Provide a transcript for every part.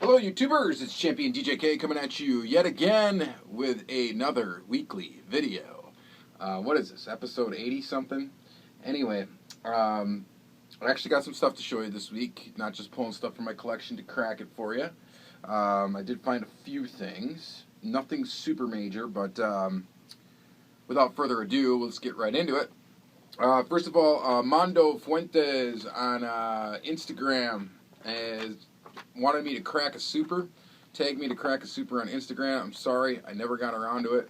Hello YouTubers, it's Championdjk coming at you yet again with another weekly video. What is this, episode 80 something? Anyway, I actually got some stuff to show you this week, not just pulling stuff from my collection to crack it for you. I did find a few things, nothing super major, but without further ado, let's get right into it. First of all, Mondo Fuentes on Instagram has wanted me to crack a super, tagged me to crack a super on Instagram. I'm sorry, I never got around to it.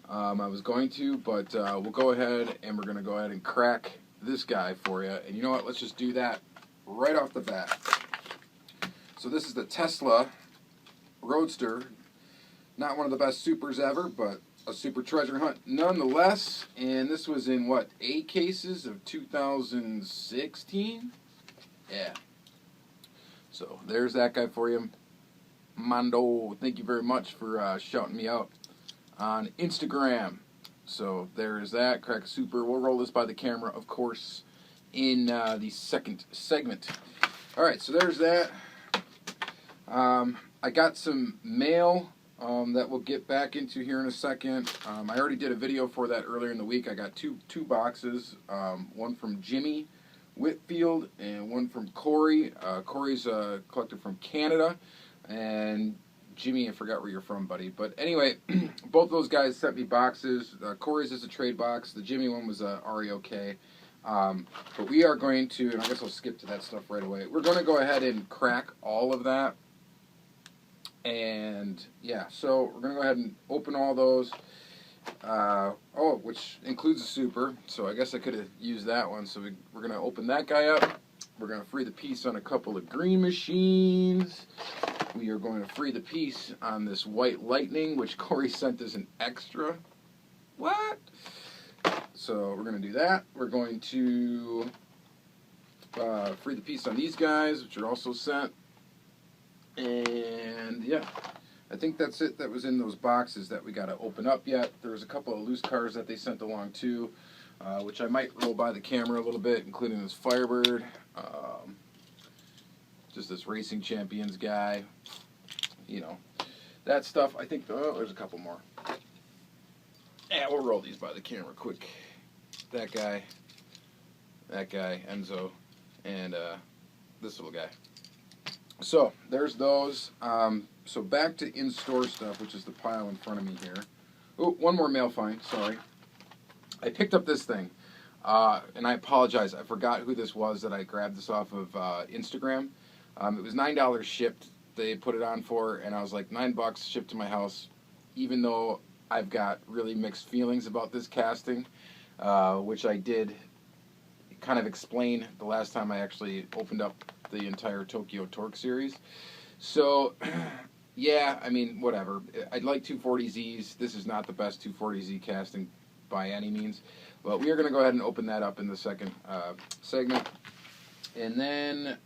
I was going to, but we'll go ahead and we're going to go ahead and crack this guy for you. And you know what, let's just do that right off the bat. So this is the Tesla Roadster. Not one of the best supers ever, but a super treasure hunt nonetheless. And this was in, what, 8 cases of 2016? Yeah. So there's that guy for you. Mondo, thank you very much for shouting me out on Instagram. So there's that, crack a super. We'll roll this by the camera, of course, in the second segment. Alright, so there's that. I got some mail that we'll get back into here in a second. I already did a video for that earlier in the week. I got two boxes, one from Jimmy Whitfield and one from Corey. Corey's a collector from Canada, and Jimmy, I forgot where you're from, buddy. But anyway, both those guys sent me boxes. Corey's is a trade box. The Jimmy one was a REOK. But we are going to, and I guess I'll skip to that stuff right away. We're going to go ahead and crack all of that. And yeah, so we're going to go ahead and open all those. Which includes a super, so I guess I could have used that one. So we're going to open that guy up. We're going to free the piece on a couple of green machines. We are going to free the piece on this white lightning, which Corey sent as an extra. What? So we're going to do that. We're going to free the piece on these guys, which are also sent. And yeah, I think that's it that was in those boxes that we got to open up yet. There was a couple of loose cars that they sent along too, which I might roll by the camera a little bit, including this Firebird, just this Racing Champions guy, you know, that stuff. I think, there's a couple more. Yeah, we'll roll these by the camera quick. That guy, Enzo, and this little guy. So, there's those. So back to in-store stuff, which is the pile in front of me here. Oh, one more mail find, sorry. I picked up this thing, and I apologize. I forgot who this was that I grabbed this off of Instagram. It was $9 shipped. They put it on for, and I was like, $9 shipped to my house, even though I've got really mixed feelings about this casting, which I did kind of explain the last time I actually opened up the entire Tokyo Torque series. So, yeah, I mean, whatever. I'd like 240Zs. This is not the best 240Z casting by any means. But we are going to go ahead and open that up in the second segment. And then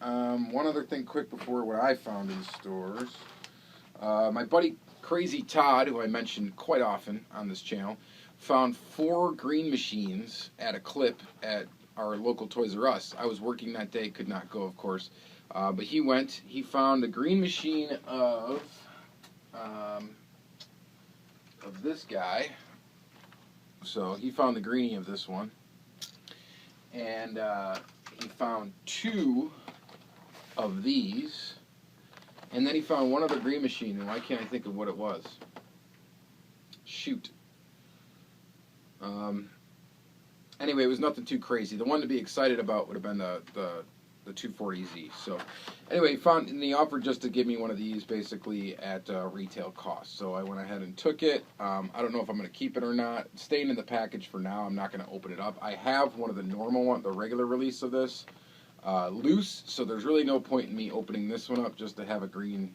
one other thing quick before what I found in stores. My buddy Crazy Todd, who I mention quite often on this channel, found 4 green machines at a clip at our local Toys R Us. I was working that day, could not go, of course. But he went. He found a green machine of this guy. So he found the greenie of this one, and he found 2 of these, and then he found one other green machine. And why can't I think of what it was? Shoot. Anyway, it was nothing too crazy. The one to be excited about would have been the 240Z. So anyway, he found, and he offered just to give me one of these basically at retail cost. So I went ahead and took it. I don't know if I'm going to keep it or not. It's staying in the package for now. I'm not going to open it up. I have one of the normal one, the regular release of this, loose. So there's really no point in me opening this one up just to have a green,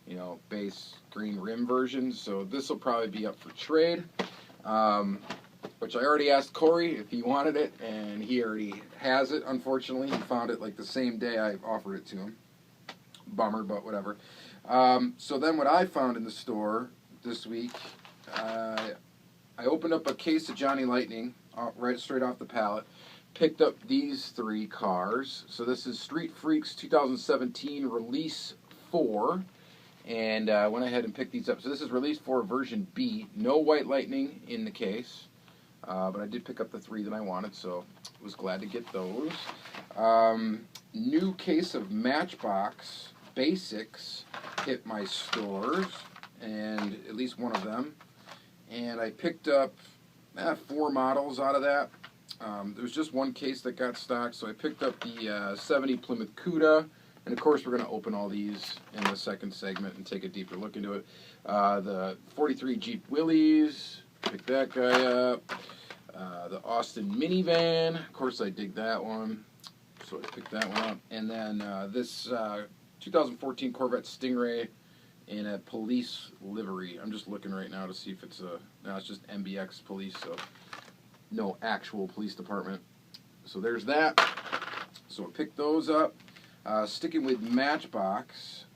you know, base green rim version. So this will probably be up for trade. Which I already asked Corey if he wanted it, and he already has it, unfortunately. He found it like the same day I offered it to him. Bummer, but whatever. So then what I found in the store this week, I opened up a case of Johnny Lightning, right straight off the pallet. Picked up these 3 cars. So this is Street Freaks 2017 Release 4. and went ahead and picked these up. So this is released for version B. No white lightning in the case, but I did pick up the 3 that I wanted, so was glad to get those. New case of Matchbox Basics hit my stores, and at least one of them. And I picked up 4 models out of that. There was just one case that got stocked, so I picked up the 70 Plymouth Cuda. And of course, we're going to open all these in the second segment and take a deeper look into it. The 43 Jeep Willys, picked that guy up. The Austin Minivan, of course I dig that one, so I picked that one up. And then this 2014 Corvette Stingray in a police livery. I'm just looking right now to see if it's no, it's just MBX police, so no actual police department. So there's that. So I picked those up. Sticking with Matchbox,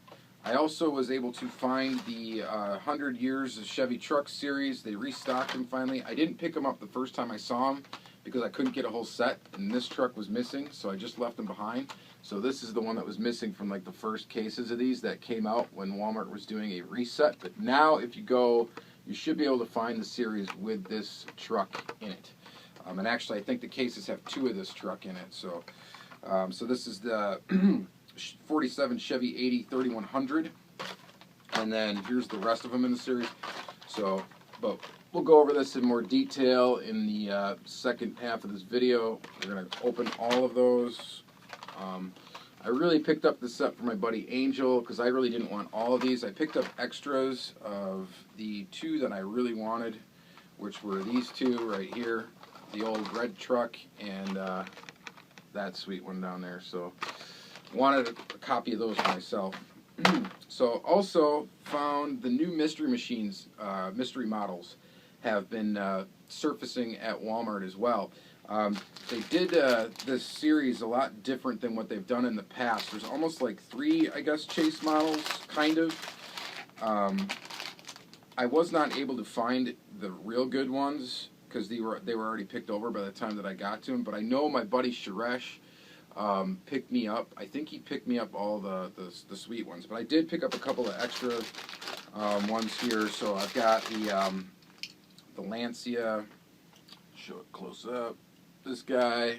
I also was able to find the 100 Years of Chevy Truck series. They restocked them finally. I didn't pick them up the first time I saw them because I couldn't get a whole set, and this truck was missing, so I just left them behind. So this is the one that was missing from like the first cases of these that came out when Walmart was doing a reset. But now if you go, you should be able to find the series with this truck in it. And actually I think the cases have 2 of this truck in it. So this is the 47 Chevy 80 3100, and then here's the rest of them in the series. So, but we'll go over this in more detail in the second half of this video. We're going to open all of those. I really picked up this set for my buddy Angel because I really didn't want all of these. I picked up extras of the 2 that I really wanted, which were these 2 right here, the old red truck and that sweet one down there. So wanted a copy of those for myself. So also found the new mystery machines, mystery models have been surfacing at Walmart as well. They did this series a lot different than what they've done in the past. There's almost like 3, I guess, chase models, kind of. I was not able to find the real good ones because they were already picked over by the time that I got to them. But I know my buddy Suresh picked me up. I think he picked me up all the sweet ones. But I did pick up a couple of extra ones here. So I've got the Lancia. Show it close up. This guy.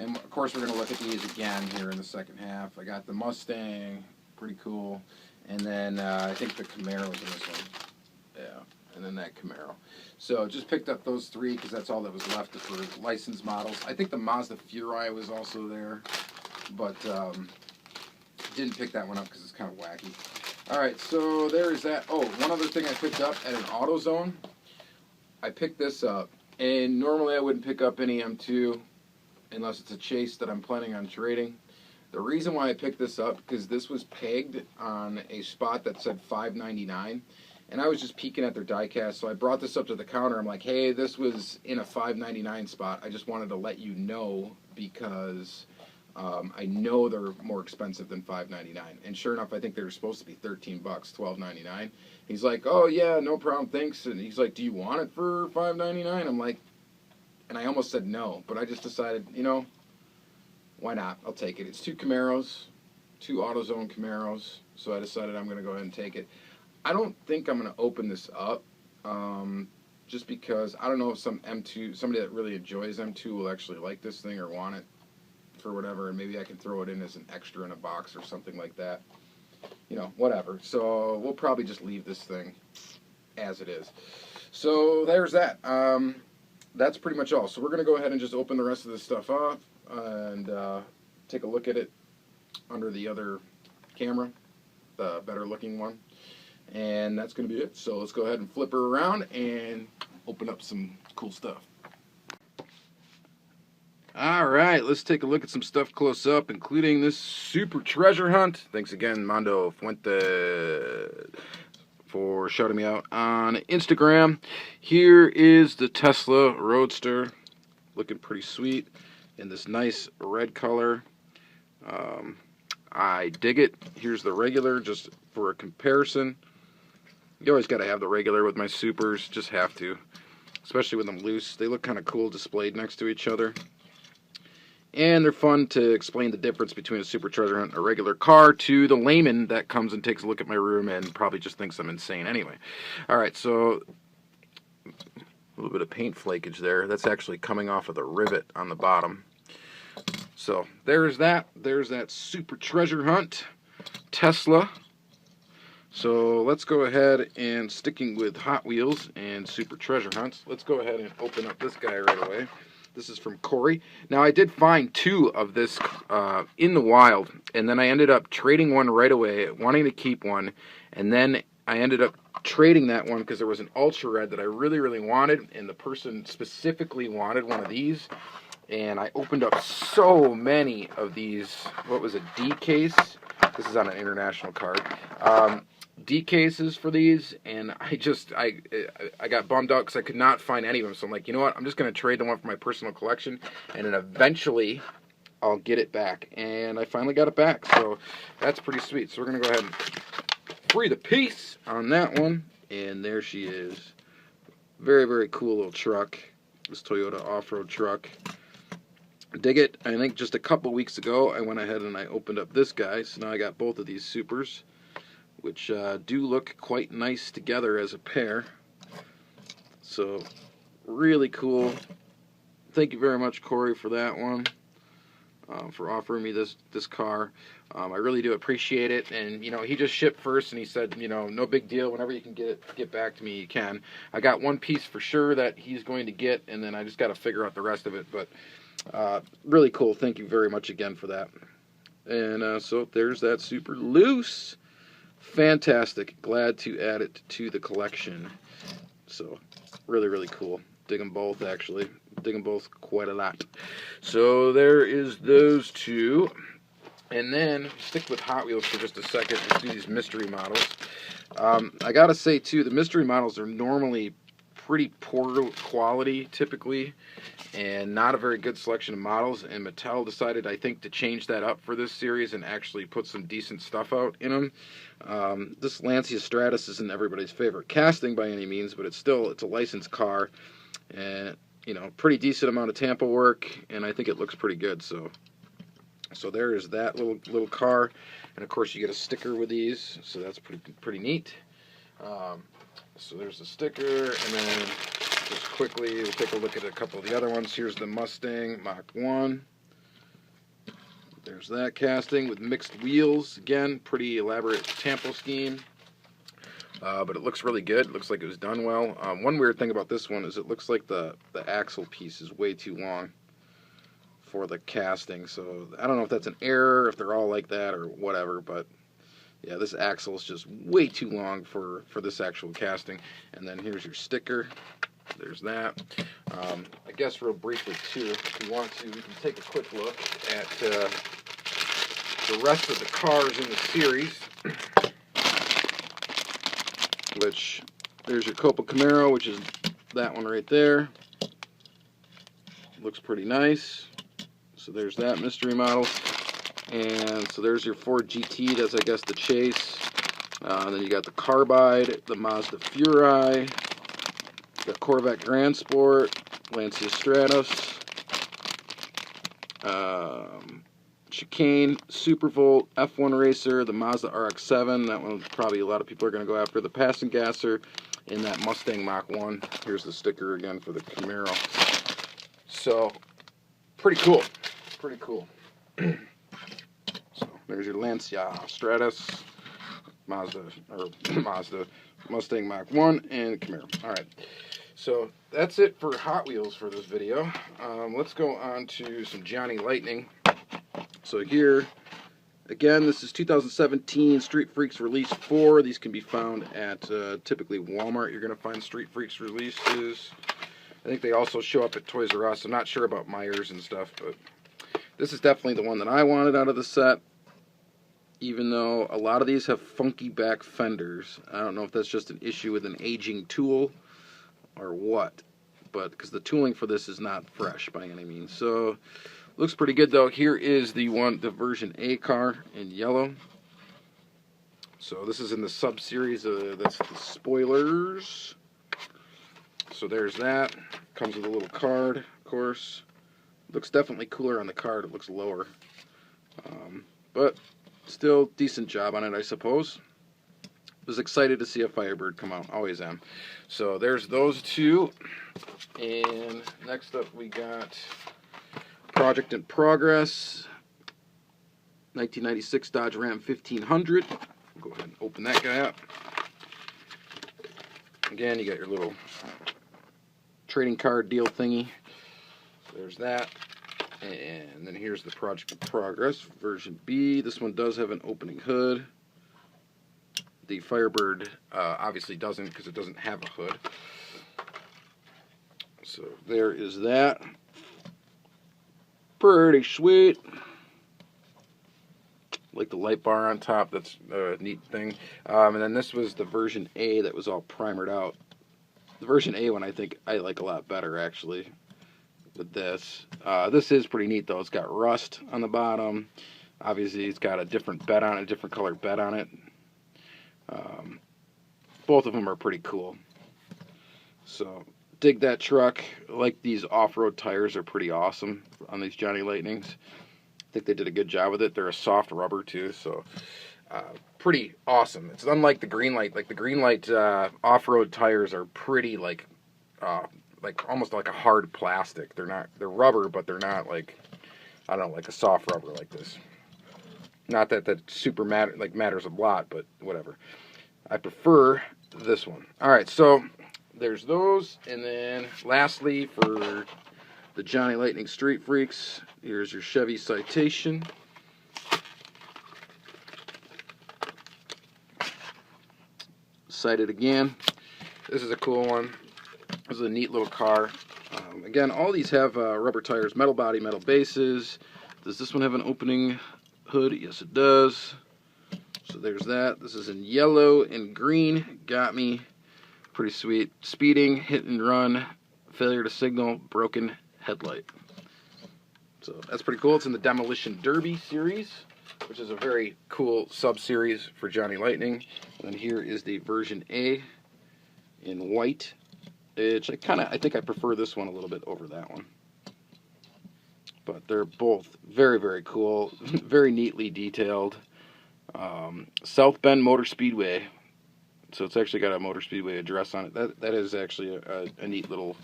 And of course we're going to look at these again here in the second half. I got the Mustang. Pretty cool. And then I think the Camaro is in this one. Yeah. And then that Camaro. So just picked up those 3 because that's all that was left for licensed models. I think the Mazda Furai was also there, but didn't pick that one up because it's kind of wacky. All right, so there is that. Oh, one other thing I picked up at an AutoZone. I picked this up, and normally I wouldn't pick up any M2 unless it's a chase that I'm planning on trading. The reason why I picked this up because this was pegged on a spot that said $5.99. And I was just peeking at their diecast, so I brought this up to the counter. I'm like, hey, this was in a $5.99 spot. I just wanted to let you know because I know they're more expensive than $5.99. And sure enough, I think they were supposed to be $13, $12.99. He's like, oh, yeah, no problem, thanks. And he's like, do you want it for $5.99? I'm like, and I almost said no, but I just decided, you know, why not? I'll take it. It's 2 Camaros, 2 AutoZone Camaros, so I decided I'm going to go ahead and take it. I don't think I'm going to open this up, just because I don't know if somebody that really enjoys M2 will actually like this thing or want it for whatever, and maybe I can throw it in as an extra in a box or something like that. You know, whatever. So we'll probably just leave this thing as it is. So there's that. That's pretty much all. So we're going to go ahead and just open the rest of this stuff up and take a look at it under the other camera, the better looking one. And that's going to be it. So let's go ahead and flip her around and open up some cool stuff. All right, let's take a look at some stuff close up, including this super treasure hunt. Thanks again, Mondo Fuente, for shouting me out on Instagram. Here is the Tesla Roadster, looking pretty sweet in this nice red color. I dig it. Here's the regular, just for a comparison. You always got to have the regular with my supers, just have to, especially with them loose. They look kind of cool displayed next to each other. And they're fun to explain the difference between a super treasure hunt and a regular car to the layman that comes and takes a look at my room and probably just thinks I'm insane anyway. Alright, so a little bit of paint flakage there. That's actually coming off of the rivet on the bottom. So there's that. There's that super treasure hunt Tesla. So let's go ahead and, sticking with Hot Wheels and super treasure hunts, let's go ahead and open up this guy right away. This is from Corey. Now, I did find 2 of this in the wild, and then I ended up trading one right away, wanting to keep one, and then I ended up trading that one because there was an ultra red that I really, really wanted, and the person specifically wanted one of these, and I opened up so many of these. What was it, Diecast? This is on an international card. D-cases for these, and I got bummed out because I could not find any of them. So I'm like, you know what? I'm just going to trade the one for my personal collection, and then eventually I'll get it back. And I finally got it back, so that's pretty sweet. So we're going to go ahead and free the piece on that one, and there she is. Very, very cool little truck. This Toyota off-road truck. Dig it. I think just a couple weeks ago I went ahead and I opened up this guy, so now I got both of these supers, which do look quite nice together as a pair. So really cool. Thank you very much, Corey, for that one, for offering me this car. I really do appreciate it. And you know, he just shipped first, and he said, you know, no big deal. Whenever you can get back to me, you can. I got one piece for sure that he's going to get, and then I just got to figure out the rest of it. But really cool. Thank you very much again for that. And so there's that super loose. Fantastic. Glad to add it to the collection. So really, really cool. Dig them both, actually. Dig them both quite a lot. So there is those 2. And then stick with Hot Wheels for just a second. Let's do these mystery models. I gotta say too, the mystery models are normally pretty poor quality typically, and not a very good selection of models, and Mattel decided, I think, to change that up for this series and actually put some decent stuff out in them. This Lancia Stratus isn't everybody's favorite casting by any means, but it's a licensed car, and you know, pretty decent amount of Tampa work, and I think it looks pretty good. So there is that little car, and of course you get a sticker with these, so that's pretty neat. So there's the sticker, and then just quickly we'll take a look at a couple of the other ones. Here's the Mustang Mach 1. There's that casting with mixed wheels. Again, pretty elaborate Tampo scheme, but it looks really good. It looks like it was done well. One weird thing about this one is it looks like the axle piece is way too long for the casting, so I don't know if that's an error, if they're all like that or whatever, but yeah, this axle is just way too long for this actual casting. And then here's your sticker. There's that. I guess real briefly too, if you want to, you can take a quick look at the rest of the cars in the series. Which, there's your Copa Camaro, which is that one right there. Looks pretty nice. So there's that mystery model. And so there's your Ford GT, that's I guess the Chase. And then you got the Carbide, the Mazda Furai, the Corvette Grand Sport, Lancia Stratos, Chicane, Supervolt, F1 Racer, the Mazda RX-7, that one probably a lot of people are going to go after, the Pass and Gasser, and that Mustang Mach 1. Here's the sticker again for the Camaro. So, pretty cool. Pretty cool. So, there's your Lancia Stratus, Mustang Mach 1, and Camaro. Alright, so that's it for Hot Wheels for this video. Let's go on to some Johnny Lightning. So here, again, this is 2017 Street Freaks Release 4. These can be found at typically Walmart. You're going to find Street Freaks releases. I think they also show up at Toys R Us. I'm not sure about Myers and stuff, but this is definitely the one that I wanted out of the set. Even though a lot of these have funky back fenders. I don't know if that's just an issue with an aging tool or what, but because the tooling for this is not fresh by any means. So looks pretty good though. Here is the version A car in yellow. So this is in the sub-series, that's the spoilers. So there's that. Comes with a little card, of course. Looks definitely cooler on the card. It looks lower. But still decent job on it, I suppose. Was excited to see a Firebird come out. Always am. So there's those two. And next up we got Project in Progress. 1996 Dodge Ram 1500. Go ahead and open that guy up. Again, you got your little trading card deal thingy. So there's that. And then here's the Project in Progress version B. This one does have an opening hood. The Firebird obviously doesn't, because it doesn't have a hood. So there is that. Pretty sweet. Like the light bar on top, that's a neat thing. And then this was the version A that was all primered out. The version A one I think I like a lot better, actually, with this. This is pretty neat, though. It's got rust on the bottom. Obviously, it's got a different bed on it, a different colored bed on it. Both of them are pretty cool. So, dig that truck. I like these off-road tires are pretty awesome on these Johnny Lightnings. I think they did a good job with it. They're a soft rubber, too, so pretty awesome. It's unlike the Greenlight. Like, the Greenlight off-road tires are pretty, like almost like a hard plastic. They're rubber, but they're not like, I don't know, like a soft rubber like this. Not that that super matters a lot, but whatever. I prefer this one. Alright, so there's those. And then lastly, for the Johnny Lightning Street Freaks, here's your Chevy Citation. Cited again. This is a cool one. This is a neat little car. Again, all these have rubber tires, metal body, metal bases. Does this one have an opening hood? Yes, it does. So there's that. This is in yellow and green. Got me. Pretty sweet. Speeding, hit and run, failure to signal, broken headlight. So that's pretty cool. It's in the Demolition Derby series, which is a very cool sub-series for Johnny Lightning. And then here is the version A in white. Which I think I prefer this one a little bit over that one. But they're both very, very cool, very neatly detailed. South Bend Motor Speedway. So it's actually got a Motor Speedway address on it. That is actually a neat little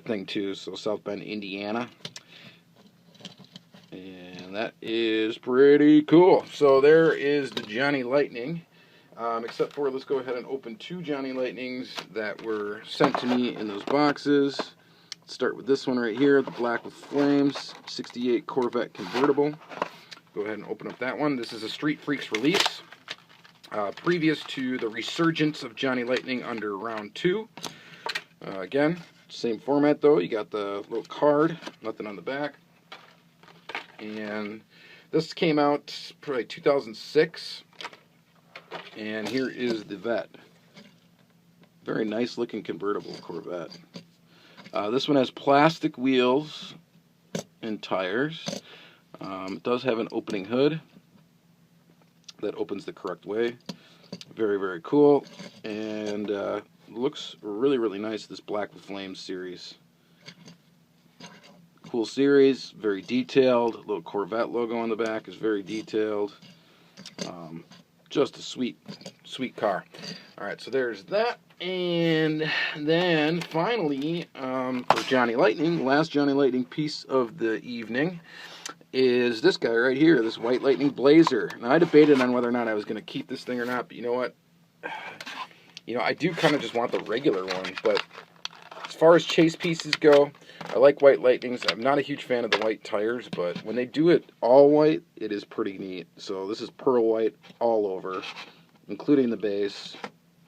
thing too. So South Bend, Indiana. And that is pretty cool. So there is the Johnny Lightning. Except for, let's go ahead and open two Johnny Lightnings that were sent to me in those boxes. Let's start with this one right here, the Black with Flames, 68 Corvette Convertible. Go ahead and open up that one. This is a Street Freaks release, previous to the resurgence of Johnny Lightning under round 2. Again, same format though. You got the little card, nothing on the back. And this came out probably 2006. And here is the Vet. Very nice looking convertible Corvette. This one has plastic wheels and tires. It does have an opening hood that opens the correct way. Very, very cool. And looks really, really nice, this Black with Flames series. Cool series, very detailed. Little Corvette logo on the back is very detailed. Just a sweet, sweet car. Alright, so there's that. And then, finally, for Johnny Lightning, last Johnny Lightning piece of the evening is this guy right here, this White Lightning Blazer. Now, I debated on whether or not I was going to keep this thing or not, but you know what? You know, I do kind of just want the regular one, but as far as chase pieces go, I like White Lightnings. I'm not a huge fan of the white tires, but when they do it all white, it is pretty neat. So this is pearl white all over, including the base.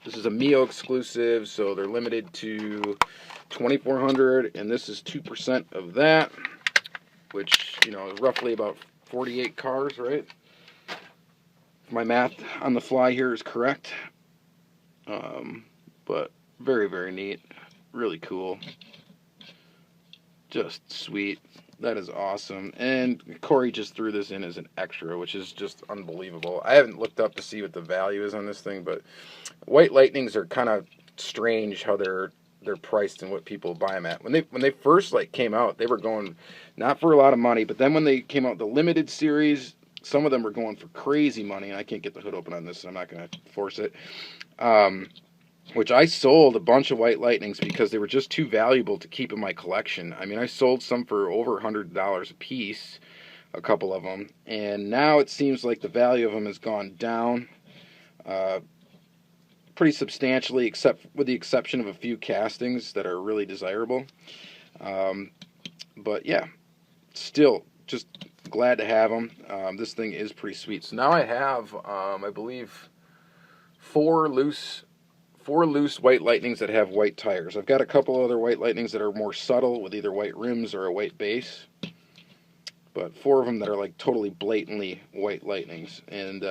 This is a Mio exclusive, so they're limited to 2,400, and this is 2% of that, which, you know, is roughly about 48 cars, right? If my math on the fly here is correct. But very, very neat. Really cool. Just sweet. That is awesome. And Corey just threw this in as an extra, which is just unbelievable. I haven't looked up to see what the value is on this thing, but White Lightnings are kind of strange how they're they're priced and what people buy them at. When they first like came out, they were going not for a lot of money, but then when they came out the limited series, some of them were going for crazy money, and I can't get the hood open on this, so I'm not going to force it. Which I sold a bunch of White Lightnings because they were just too valuable to keep in my collection. I mean, I sold some for over $100 a piece, a couple of them, and now it seems like the value of them has gone down pretty substantially, except with the exception of a few castings that are really desirable. But yeah, still just glad to have them. This thing is pretty sweet. So now I have, I believe, four loose White Lightnings that have white tires. I've got a couple other White Lightnings that are more subtle with either white rims or a white base. But 4 of them that are like totally blatantly White Lightnings. And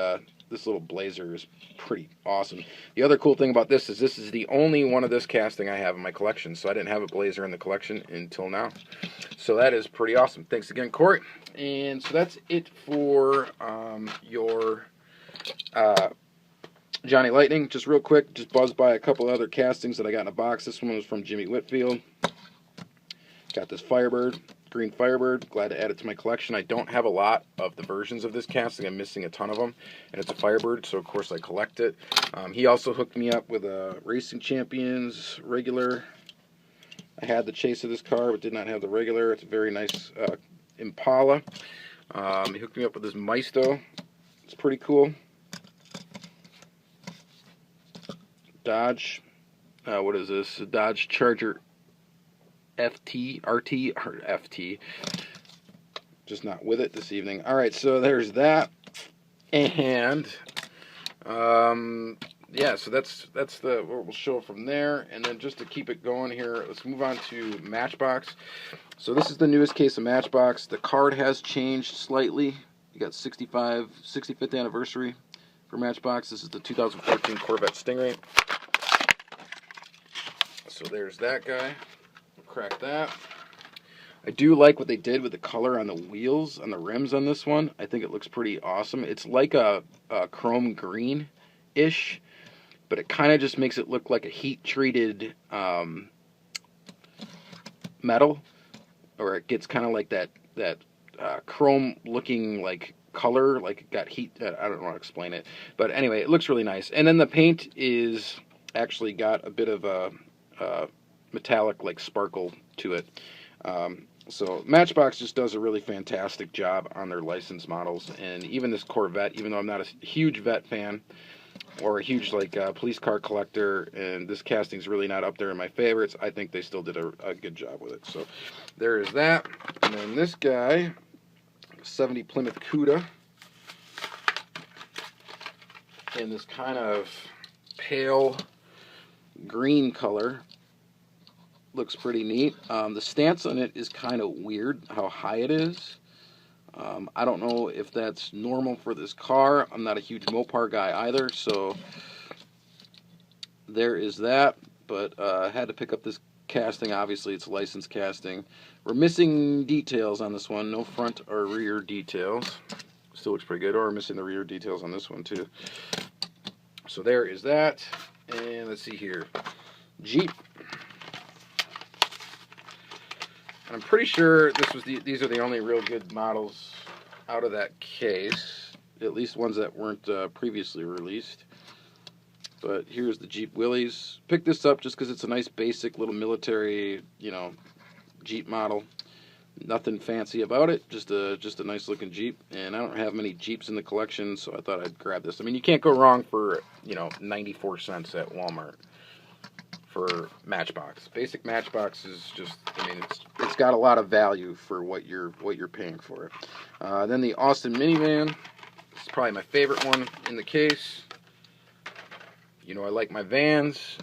this little Blazer is pretty awesome. The other cool thing about this is the only one of this casting I have in my collection. So I didn't have a Blazer in the collection until now. So that is pretty awesome. Thanks again, Corey. And so that's it for your Johnny Lightning. Just real quick, just buzzed by a couple other castings that I got in a box. This one was from Jimmy Whitfield. Got this Firebird, green Firebird. Glad to add it to my collection. I don't have a lot of the versions of this casting. I'm missing a ton of them. And it's a Firebird, so of course I collect it. He also hooked me up with a Racing Champions regular. I had the chase of this car, but did not have the regular. It's a very nice Impala. He hooked me up with this Maisto. It's pretty cool. Dodge. What is this? A Dodge Charger FT, RT, or FT. Just not with it this evening. Alright, so there's that. And, yeah, so that's what we'll show from there. And then just to keep it going here, let's move on to Matchbox. So this is the newest case of Matchbox. The card has changed slightly. You got 65th anniversary for Matchbox. This is the 2014 Corvette Stingray. So there's that guy. Crack that. I do like what they did with the color on the wheels, on the rims on this one. I think it looks pretty awesome. It's like a chrome green-ish, but it kind of just makes it look like a heat-treated metal, or it gets kind of like that chrome-looking like color, like it got heat. I don't know how to explain it, but anyway, it looks really nice. And then the paint is actually got a bit of a metallic like sparkle to it. So Matchbox just does a really fantastic job on their licensed models, and even this Corvette, even though I'm not a huge Vet fan or a huge like police car collector, and this casting's really not up there in my favorites, I think they still did a good job with it. So there is that. And then this guy, 70 Plymouth Cuda, in this kind of pale green color. Looks pretty neat. The stance on it is kind of weird, how high it is. I don't know if that's normal for this car. I'm not a huge Mopar guy either, so there is that. But I had to pick up this casting. Obviously, it's licensed casting. We're missing details on this one. No front or rear details. Still looks pretty good. Or we're missing the rear details on this one, too. So there is that. And let's see here. Jeep. I'm pretty sure these are the only real good models out of that case, at least ones that weren't previously released. But here's the Jeep Willys. Picked this up just because it's a nice basic little military, Jeep model. Nothing fancy about it, just a nice looking Jeep. And I don't have many Jeeps in the collection, so I thought I'd grab this. I mean, you can't go wrong for 94 cents at Walmart for Matchbox. Basic Matchbox is just, I mean, it's got a lot of value for what you're paying for it. Then the Austin Minivan. It's probably my favorite one in the case. I like my vans,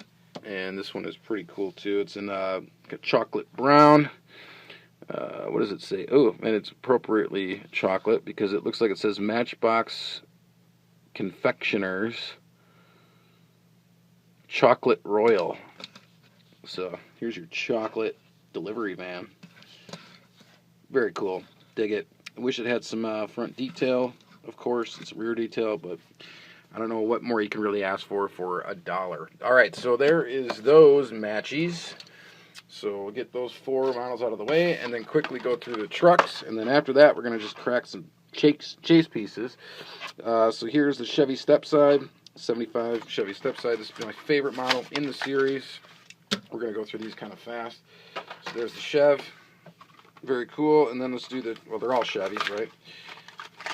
and this one is pretty cool too. It's in a chocolate brown. What does it say? Oh, and it's appropriately chocolate because it looks like it says Matchbox Confectioners Chocolate Royal. So here's your chocolate delivery van. Very cool. Dig it. I wish it had some front detail, of course, and some rear detail, but I don't know what more you can really ask for $1. All right, so there is those matchies. So we'll get those 4 models out of the way and then quickly go through the trucks. And then after that, we're going to just crack some chase pieces. So here's the Chevy Stepside, 75 Chevy Stepside. This is my favorite model in the series. We're going to go through these kind of fast. So there's the Chev. Very cool. And then let's do well, they're all Chevys, right?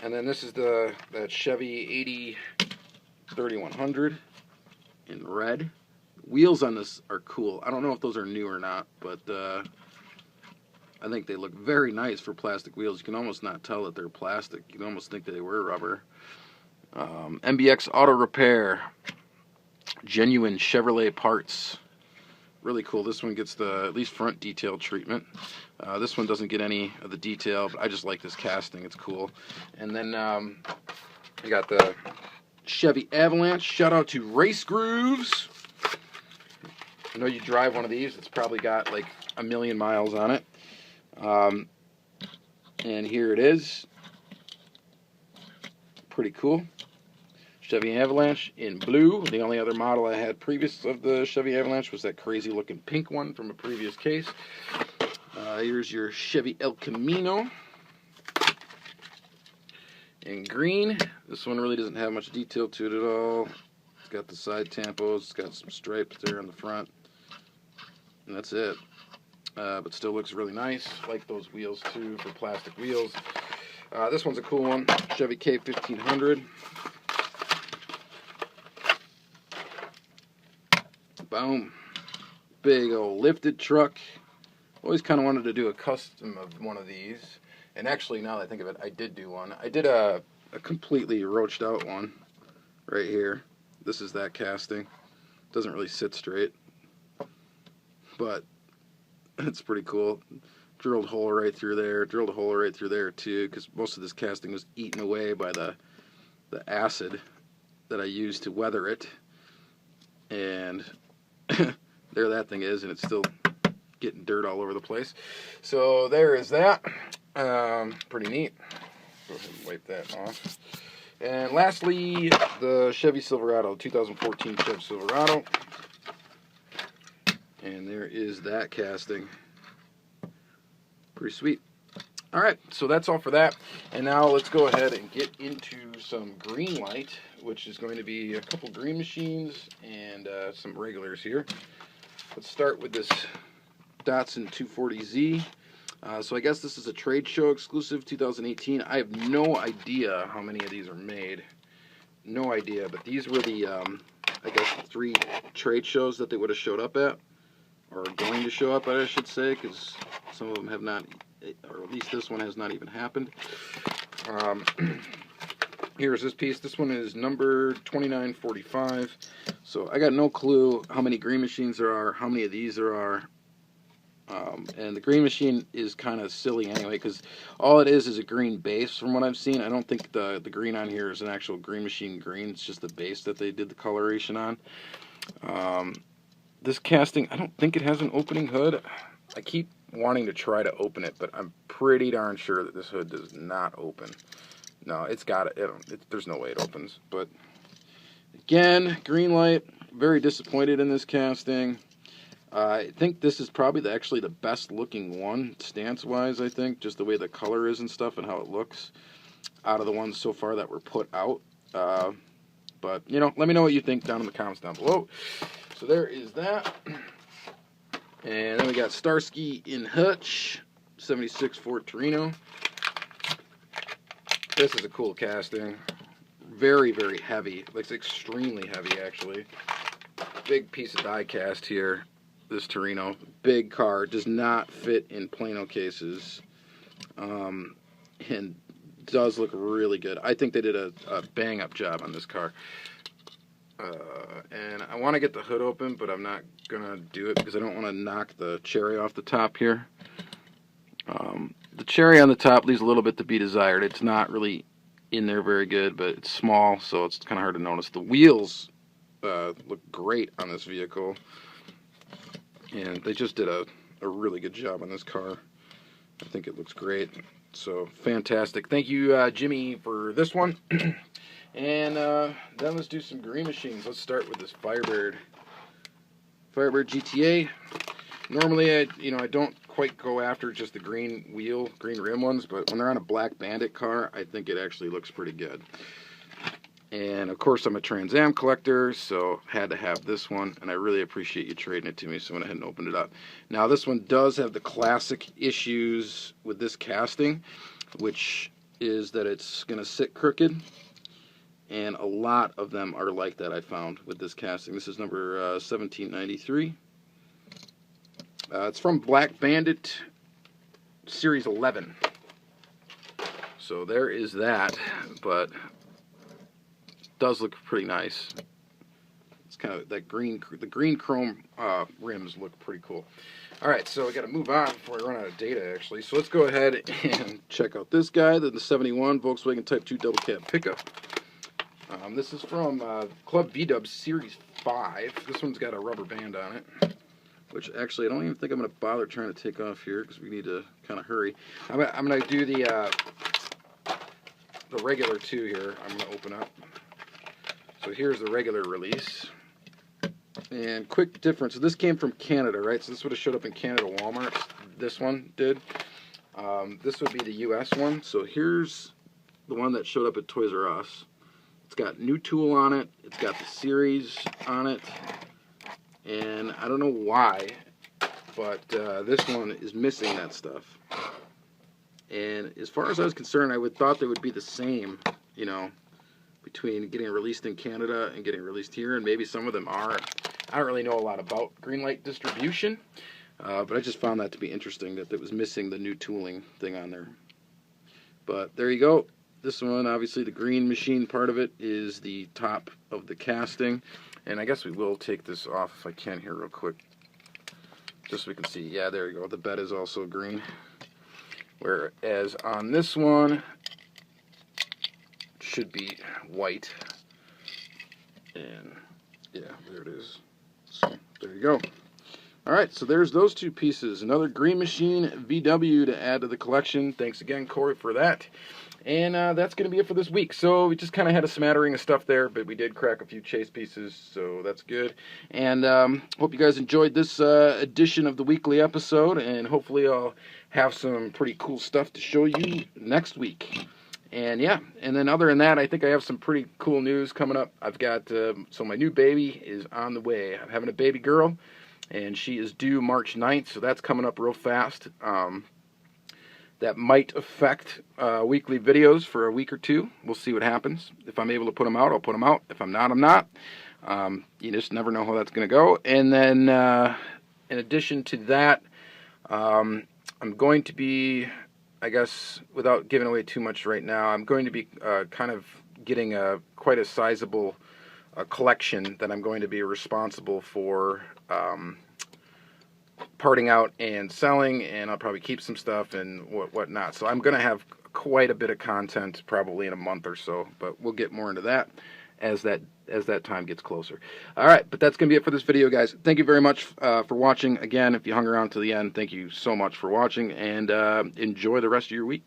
And then this is that Chevy 80 3100 in red. Wheels on this are cool. I don't know if those are new or not, but I think they look very nice for plastic wheels. You can almost not tell that they're plastic. You can almost think that they were rubber. MBX Auto Repair. Genuine Chevrolet parts. Really cool. This one gets the at least front detail treatment. This one doesn't get any of the detail, but I just like this casting. It's cool. And then you got the Chevy Avalanche. Shout out to Race Grooves. I know you drive one of these. It's probably got like 1 million miles on it. And here it is. Pretty cool. Chevy Avalanche in blue. The only other model I had previous of the Chevy Avalanche was that crazy looking pink one from a previous case. Here's your Chevy El Camino in green. This one really doesn't have much detail to it at all. It's got the side tampos. It's got some stripes there on the front. And that's it. But still looks really nice. Like those wheels too for plastic wheels. This one's a cool one. Chevy K1500. Boom. Big old lifted truck. Always kind of wanted to do a custom of one of these. And actually, now that I think of it, I did do one. I did a completely roached out one right here. This is that casting. Doesn't really sit straight, but it's pretty cool. Drilled a hole right through there. Drilled a hole right through there too, because most of this casting was eaten away by the acid that I used to weather it. And there that thing is, and it's still getting dirt all over the place. So there is that. Pretty neat. Go ahead and wipe that off. And lastly, the Chevy Silverado, 2014 Chevy Silverado. And there is that casting. Pretty sweet. All right, so that's all for that. And now let's go ahead and get into some Greenlight, which is going to be a couple Green Machines and some regulars here. Let's start with this Datsun 240Z. So I guess this is a trade show exclusive, 2018. I have no idea how many of these are made. No idea, but these were the, I guess, 3 trade shows that they would have showed up at, or going to show up at, I should say, because some of them have not, or at least this one has not even happened. Here's this piece. This one is number 2945. So I got no clue how many Green Machines there are, how many of these there are. And the Green Machine is kind of silly anyway, because all it is a green base from what I've seen. I don't think the green on here is an actual Green Machine green. It's just the base that they did the coloration on. This casting, I don't think it has an opening hood. I keep wanting to try to open it, but I'm pretty darn sure that this hood does not open. No, it's got it. There's no way it opens. But again, Greenlight, very disappointed in this casting. I think this is probably actually the best looking one, stance-wise, I think. Just the way the color is and stuff and how it looks out of the ones so far that were put out. But, you know, let me know what you think down in the comments down below. So there is that. And then we got Starsky in Hutch, 76 Ford Torino. This is a cool casting. Very, very heavy. Like, extremely heavy, actually. Big piece of die cast here. This Torino, big car, does not fit in Plano cases, and does look really good. I think they did a bang-up job on this car. And I want to get the hood open, but I'm not going to do it because I don't want to knock the cherry off the top here. The cherry on the top leaves a little bit to be desired. It's not really in there very good, but it's small, so it's kind of hard to notice. The wheels look great on this vehicle. And they just did a really good job on this car. I think it looks great. So, fantastic. Thank you, Jimmy, for this one. And then let's do some green machines. Let's start with this Firebird GTA. Normally, I don't quite go after just the green wheel, green rim ones, but when they're on a Black Bandit car, I think it actually looks pretty good. And of course, I'm a Trans Am collector, so had to have this one, and I really appreciate you trading it to me, so I went ahead and opened it up. Now, this one does have the classic issues with this casting, which is that it's going to sit crooked, and a lot of them are like that, I found, with this casting. This is number 1793. It's from Black Bandit Series 11. So there is that, but it does look pretty nice. It's kind of that green, the green chrome rims look pretty cool. All right, so we got to move on before I run out of data, actually. So let's go ahead and check out this guy, the 71 Volkswagen Type 2 double cab pickup. This is from Club V-Dub Series 5. This one's got a rubber band on it, which actually I don't even think I'm going to bother trying to take off here because we need to kind of hurry. I'm going to do the regular 2 here. I'm going to open up. So here's the regular release. And quick difference. So this came from Canada, right? So this would have showed up in Canada Walmart. This one did. This would be the U.S. one. So here's the one that showed up at Toys R Us. It's got new tool on it. It's got the series on it. And I don't know why, but this one is missing that stuff. And as far as I was concerned, I would thought they would be the same, between getting released in Canada and getting released here, and maybe some of them are. I don't really know a lot about Greenlight distribution, but I just found that to be interesting that it was missing the new tooling thing on there. But there you go. This one, obviously, the green machine part of it is the top of the casting. And I guess we will take this off if I can here real quick, just so we can see. Yeah, there you go. The bed is also green. Whereas on this one, it should be white. And yeah, there it is. So there you go. All right, so there's those 2 pieces. Another green machine VW to add to the collection. Thanks again, Corey, for that. And that's going to be it for this week. So we just kind of had a smattering of stuff there, but we did crack a few chase pieces, so that's good. And hope you guys enjoyed this edition of the weekly episode, and hopefully I'll have some pretty cool stuff to show you next week. And yeah, and then other than that, I think I have some pretty cool news coming up. I've got, so my new baby is on the way. I'm having a baby girl, and she is due March 9th, so that's coming up real fast. That might affect weekly videos for a week or 2. We'll see what happens. If I'm able to put them out, I'll put them out. If I'm not, I'm not. You just never know how that's going to go. And then, in addition to that, I'm going to be, I guess, without giving away too much right now, I'm going to be kind of getting quite a sizable collection that I'm going to be responsible for parting out and selling, and I'll probably keep some stuff and whatnot. So I'm going to have quite a bit of content probably in a month or so, but we'll get more into that as that time gets closer. All right, but that's going to be it for this video, guys. Thank you very much for watching. Again, if you hung around to the end, thank you so much for watching, and enjoy the rest of your week.